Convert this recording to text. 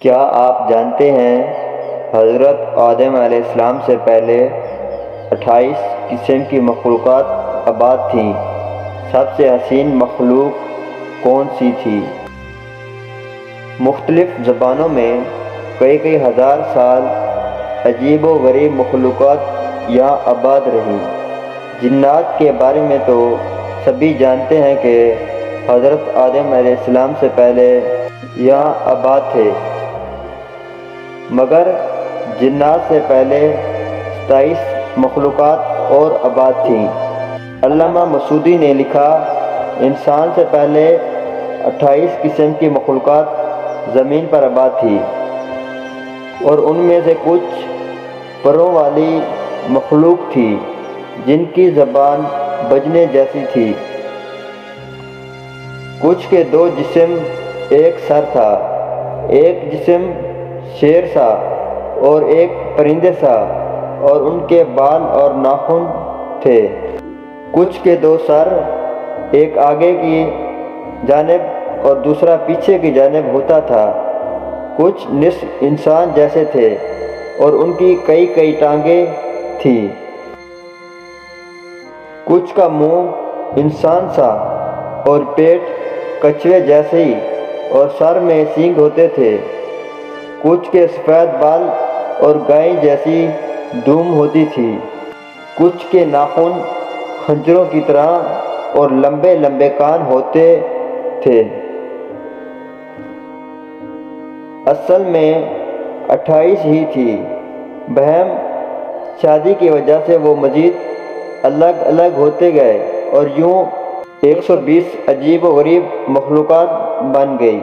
کیا آپ جانتے ہیں حضرت آدم علیہ السلام سے پہلے 28 قسم کی مخلوقات آباد تھیں؟ سب سے حسین مخلوق کون سی تھی؟ مختلف زبانوں میں کئی ہزار سال عجیب و غریب مخلوقات یہاں آباد رہیں۔ جنات کے بارے میں تو سبھی جانتے ہیں کہ حضرت آدم علیہ السلام سے پہلے یہاں آباد تھے، مگر جنات سے پہلے 27 مخلوقات اور آباد تھیں۔ علامہ مسعودی نے لکھا، انسان سے پہلے 28 قسم کی مخلوقات زمین پر آباد تھی، اور ان میں سے کچھ پروں والی مخلوق تھی جن کی زبان بجنے جیسی تھی، کچھ کے 2 جسم ایک سر تھا، ایک جسم شیر سا اور ایک پرندے سا، اور ان کے بال اور ناخن تھے، کچھ کے 2 سر، ایک آگے کی جانب اور دوسرا پیچھے کی جانب ہوتا تھا، کچھ نصف انسان جیسے تھے اور ان کی کئی ٹانگیں تھیں، کچھ کا منہ انسان سا اور پیٹ کچھوے جیسے ہی اور سر میں سینگ ہوتے تھے، کچھ کے سفید بال اور گائے جیسی دم ہوتی تھی، کچھ کے ناخن خنجروں کی طرح اور لمبے کان ہوتے تھے۔ اصل میں 28 ہی تھی، بہم شادی کی وجہ سے وہ مزید الگ ہوتے گئے اور یوں 120 عجیب و غریب مخلوقات بن گئی۔